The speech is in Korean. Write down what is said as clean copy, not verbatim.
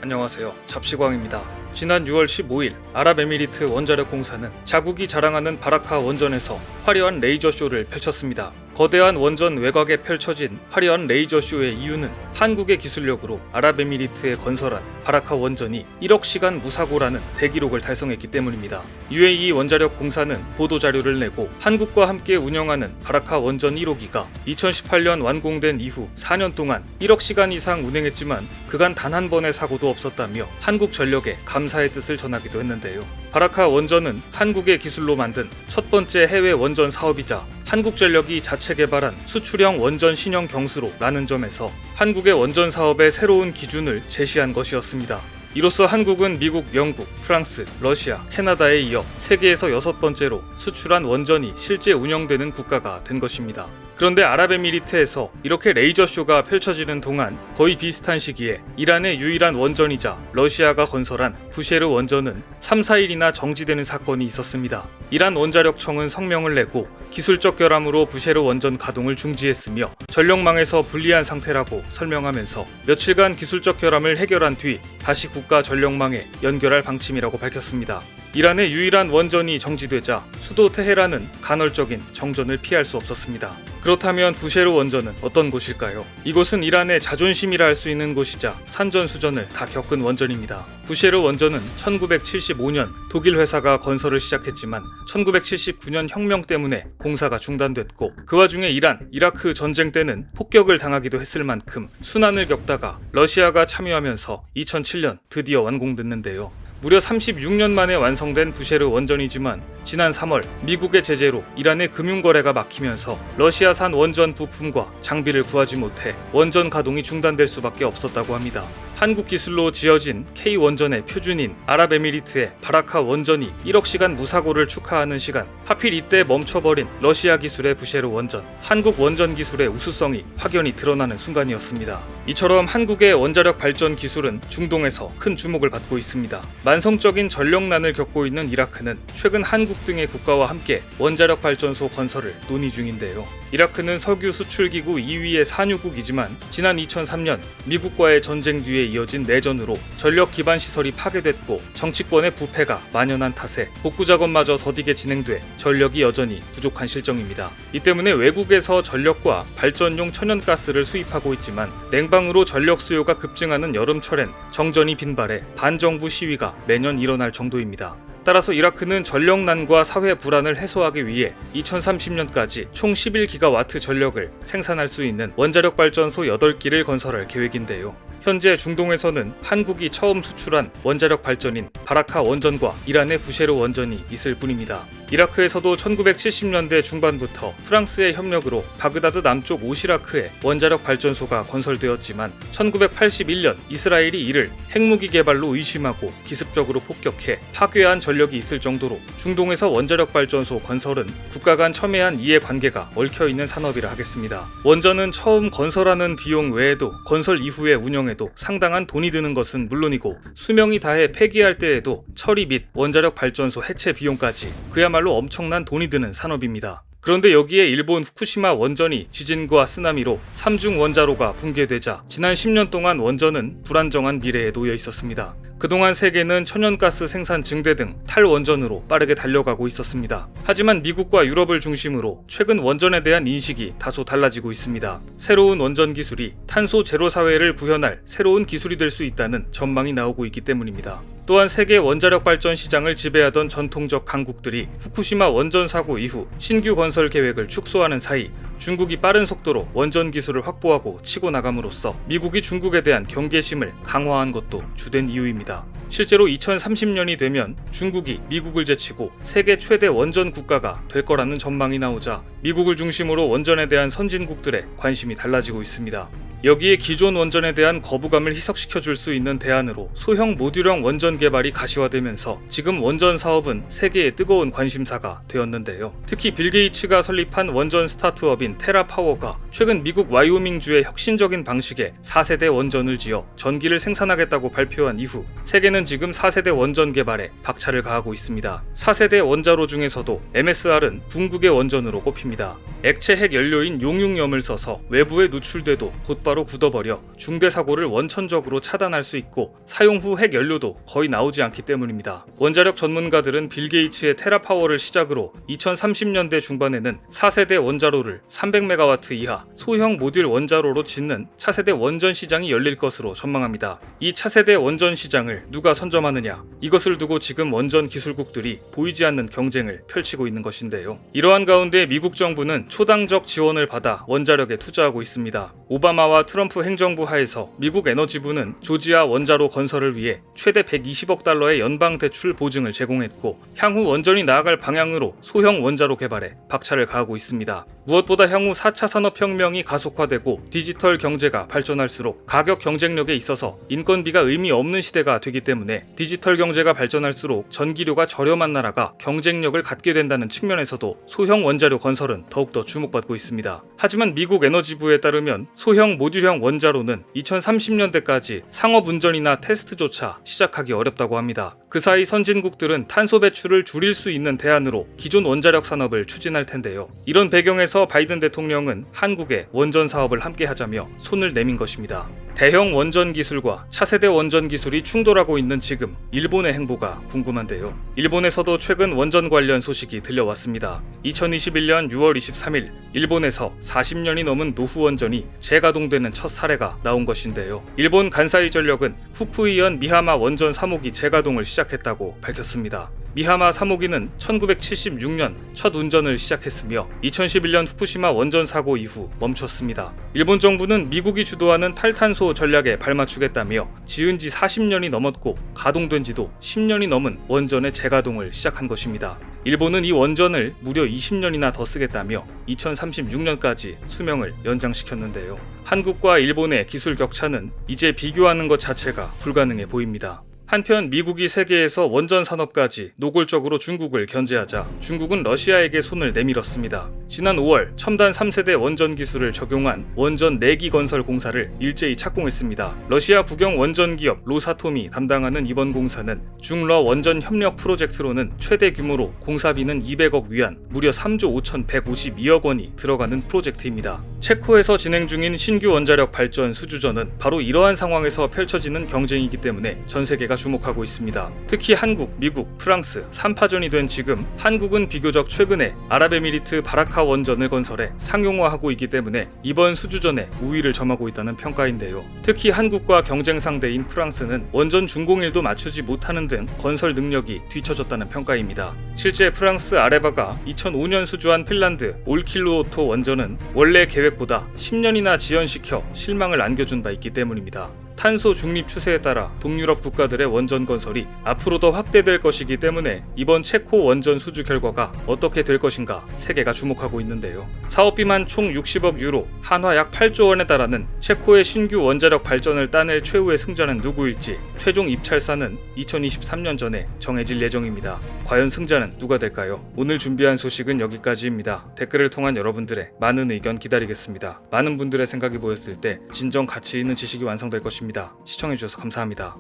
안녕하세요. 잡시광입니다. 지난 6월 15일 아랍에미리트 원자력 공사는 자국이 자랑하는 바라카 원전에서 화려한 레이저쇼를 펼쳤습니다. 거대한 원전 외곽에 펼쳐진 화려한 레이저쇼의 이유는 한국의 기술력으로 아랍에미리트에 건설한 바라카 원전이 1억 시간 무사고라는 대기록을 달성했기 때문입니다. UAE 원자력 공사는 보도자료를 내고 한국과 함께 운영하는 바라카 원전 1호기가 2018년 완공된 이후 4년 동안 1억 시간 이상 운행했지만 그간 단 한 번의 사고도 없었다며 한국전력에 감사의 뜻을 전하기도 했는데요. 바라카 원전은 한국의 기술로 만든 첫 번째 해외 원전 사업이자 한국전력이 자체 개발한 수출형 원전 신형 경수로 라는 점에서 한국의 원전 사업의 새로운 기준을 제시한 것이었습니다. 이로써 한국은 미국, 영국, 프랑스, 러시아, 캐나다에 이어 세계에서 6번째로 수출한 원전이 실제 운영되는 국가가 된 것입니다. 그런데 아랍에미리트에서 이렇게 레이저쇼가 펼쳐지는 동안 거의 비슷한 시기에 이란의 유일한 원전이자 러시아가 건설한 부셰르 원전은 3, 4일이나 정지되는 사건이 있었습니다. 이란 원자력청은 성명을 내고 기술적 결함으로 부셰르 원전 가동을 중지했으며 전력망에서 불리한 상태라고 설명하면서 며칠간 기술적 결함을 해결한 뒤 다시 국가 전력망에 연결할 방침이라고 밝혔습니다. 이란의 유일한 원전이 정지되자 수도 테헤란은 간헐적인 정전을 피할 수 없었습니다. 그렇다면 부셰르 원전은 어떤 곳일까요? 이곳은 이란의 자존심이라 할 수 있는 곳이자 산전수전을 다 겪은 원전입니다. 부셰르 원전은 1975년 독일 회사가 건설을 시작했지만 1979년 혁명 때문에 공사가 중단됐고 그 와중에 이란, 이라크 전쟁 때는 폭격을 당하기도 했을 만큼 순환을 겪다가 러시아가 참여하면서 2007년 드디어 완공됐는데요. 무려 36년 만에 완성된 부셰르 원전이지만 지난 3월 미국의 제재로 이란의 금융거래가 막히면서 러시아산 원전 부품과 장비를 구하지 못해 원전 가동이 중단될 수밖에 없었다고 합니다. 한국 기술로 지어진 K원전의 표준인 아랍에미리트의 바라카 원전이 1억 시간 무사고를 축하하는 시간, 하필 이때 멈춰버린 러시아 기술의 부셰르 원전, 한국 원전 기술의 우수성이 확연히 드러나는 순간이었습니다. 이처럼 한국의 원자력 발전 기술은 중동에서 큰 주목을 받고 있습니다. 만성적인 전력난을 겪고 있는 이라크는 최근 한국 등의 국가와 함께 원자력 발전소 건설을 논의 중인데요. 이라크는 석유 수출기구 2위의 산유국이지만 지난 2003년 미국과의 전쟁 뒤에 이어진 내전으로 전력 기반 시설이 파괴됐고 정치권의 부패가 만연한 탓에 복구 작업마저 더디게 진행돼 전력이 여전히 부족한 실정입니다. 이 때문에 외국에서 전력과 발전용 천연가스를 수입하고 있지만 냉방으로 전력 수요가 급증하는 여름철엔 정전이 빈발해 반정부 시위가 매년 일어날 정도입니다. 따라서 이라크는 전력난과 사회 불안을 해소하기 위해 2030년까지 총 11기가와트 전력을 생산할 수 있는 원자력 발전소 8기를 건설할 계획인데요. 현재 중동에서는 한국이 처음 수출한 원자력 발전인 바라카 원전과 이란의 부셰르 원전이 있을 뿐입니다. 이라크에서도 1970년대 중반부터 프랑스의 협력으로 바그다드 남쪽 오시라크에 원자력 발전소가 건설되었지만 1981년 이스라엘이 이를 핵무기 개발로 의심하고 기습적으로 폭격해 파괴한 전력이 있을 정도로 중동에서 원자력 발전소 건설은 국가 간 첨예한 이해관계가 얽혀있는 산업이라 하겠습니다. 원전은 처음 건설하는 비용 외에도 건설 이후의 운영에도 상당한 돈이 드는 것은 물론이고 수명이 다해 폐기할 때에도 처리 및 원자력 발전소 해체 비용까지 그야말로 엄청난 돈이 드는 산업입니다. 그런데 여기에 일본 후쿠시마 원전이 지진과 쓰나미로 3중 원자로가 붕괴되자 지난 10년 동안 원전은 불안정한 미래에 놓여 있었습니다. 그동안 세계는 천연가스 생산 증대 등 탈원전으로 빠르게 달려가고 있었습니다. 하지만 미국과 유럽을 중심으로 최근 원전에 대한 인식이 다소 달라지고 있습니다. 새로운 원전 기술이 탄소 제로 사회를 구현할 새로운 기술이 될 수 있다는 전망이 나오고 있기 때문입니다. 또한 세계 원자력 발전 시장을 지배하던 전통적 강국들이 후쿠시마 원전 사고 이후 신규 건설 계획을 축소하는 사이 중국이 빠른 속도로 원전 기술을 확보하고 치고 나감으로써 미국이 중국에 대한 경계심을 강화한 것도 주된 이유입니다. 실제로 2030년이 되면 중국이 미국을 제치고 세계 최대 원전 국가가 될 거라는 전망이 나오자 미국을 중심으로 원전에 대한 선진국들의 관심이 달라지고 있습니다. 여기에 기존 원전에 대한 거부감을 희석시켜줄 수 있는 대안으로 소형 모듈형 원전 개발이 가시화되면서 지금 원전 사업은 세계의 뜨거운 관심사가 되었는데요. 특히 빌 게이츠가 설립한 원전 스타트업인 테라파워가 최근 미국 와이오밍주의 혁신적인 방식의 4세대 원전을 지어 전기를 생산하겠다고 발표한 이후 세계는 지금 4세대 원전 개발에 박차를 가하고 있습니다. 4세대 원자로 중에서도 MSR은 궁극의 원전으로 꼽힙니다. 액체 핵 연료인 용융염을 써서 외부에 누출돼도 곧바로 바로바로 굳어버려 중대 사고를 원천적으로 차단할 수 있고 사용 후 핵 연료도 거의 나오지 않기 때문입니다. 원자력 전문가들은 빌 게이츠의 테라파워를 시작으로 2030년대 중반에는 4세대 원자로를 300메가와트 이하 소형 모듈 원자로로 짓는 차세대 원전 시장이 열릴 것으로 전망합니다. 이 차세대 원전 시장을 누가 선점하느냐? 이것을 두고 지금 원전 기술국들이 보이지 않는 경쟁을 펼치고 있는 것인데요. 이러한 가운데 미국 정부는 초당적 지원을 받아 원자력에 투자하고 있습니다. 오바마와 트럼프 행정부 하에서 미국 에너지부는 조지아 원자로 건설을 위해 최대 120억 달러의 연방 대출 보증을 제공했고 향후 원전이 나아갈 방향으로 소형 원자로 개발에 박차를 가하고 있습니다. 무엇보다 향후 4차 산업혁명이 가속화되고 디지털 경제가 발전할수록 가격 경쟁력에 있어서 인건비가 의미 없는 시대가 되기 때문에 디지털 경제가 발전할수록 전기료가 저렴한 나라가 경쟁력을 갖게 된다는 측면에서도 소형 원자로 건설은 더욱더 주목받고 있습니다. 하지만 미국 에너지부에 따르면 소형 모듈형 원자로는 2030년대까지 상업 운전이나 테스트조차 시작하기 어렵다고 합니다. 그 사이 선진국들은 탄소 배출을 줄일 수 있는 대안으로 기존 원자력 산업을 추진할 텐데요. 이런 배경에서 바이든 대통령은 한국에 원전 사업을 함께 하자며 손을 내민 것입니다. 대형 원전 기술과 차세대 원전 기술이 충돌하고 있는 지금 일본의 행보가 궁금한데요. 일본에서도 최근 원전 관련 소식이 들려왔습니다. 2021년 6월 23일 일본에서 40년이 넘은 노후 원전이 재가동되는 첫 사례가 나온 것인데요. 일본 간사이 전력은 후쿠이현 미하마 원전 3호기 재가동을 시작했다고 밝혔습니다. 미하마 3호기는 1976년 첫 운전을 시작했으며 2011년 후쿠시마 원전 사고 이후 멈췄습니다. 일본 정부는 미국이 주도하는 탈탄소 전략에 발맞추겠다며 지은 지 40년이 넘었고 가동된 지도 10년이 넘은 원전의 재가동을 시작한 것입니다. 일본은 이 원전을 무려 20년이나 더 쓰겠다며 2036년까지 수명을 연장시켰는데요. 한국과 일본의 기술 격차는 이제 비교하는 것 자체가 불가능해 보입니다. 한편 미국이 세계에서 원전 산업까지 노골적으로 중국을 견제하자 중국은 러시아에게 손을 내밀었습니다. 지난 5월 첨단 3세대 원전 기술을 적용한 원전 4기 건설 공사를 일제히 착공했습니다. 러시아 국영 원전 기업 로사톰이 담당하는 이번 공사는 중러 원전 협력 프로젝트로는 최대 규모로 공사비는 200억 위안, 무려 3조 5,152억 원이 들어가는 프로젝트입니다. 체코에서 진행 중인 신규 원자력 발전 수주전은 바로 이러한 상황에서 펼쳐지는 경쟁이기 때문에 전 세계가 주목하고 있습니다. 특히 한국, 미국, 프랑스 3파전이 된 지금 한국은 비교적 최근에 아랍에미리트 바라카 원전을 건설해 상용화하고 있기 때문에 이번 수주전에 우위를 점하고 있다는 평가인데요. 특히 한국과 경쟁 상대인 프랑스는 원전 준공일도 맞추지 못하는 등 건설 능력이 뒤처졌다는 평가입니다. 실제 프랑스 아레바가 2005년 수주한 핀란드 올킬루오토 원전은 원래 계획보다 10년이나 지연시켜 실망을 안겨준 바 있기 때문입니다. 탄소 중립 추세에 따라 동유럽 국가들의 원전 건설이 앞으로 더 확대될 것이기 때문에 이번 체코 원전 수주 결과가 어떻게 될 것인가 세계가 주목하고 있는데요. 사업비만 총 60억 유로, 한화 약 8조 원에 달하는 체코의 신규 원자력 발전을 따낼 최후의 승자는 누구일지 최종 입찰사는 2023년 전에 정해질 예정입니다. 과연 승자는 누가 될까요? 오늘 준비한 소식은 여기까지입니다. 댓글을 통한 여러분들의 많은 의견 기다리겠습니다. 많은 분들의 생각이 모였을 때 진정 가치 있는 지식이 완성될 것입니다. 시청해주셔서 감사합니다.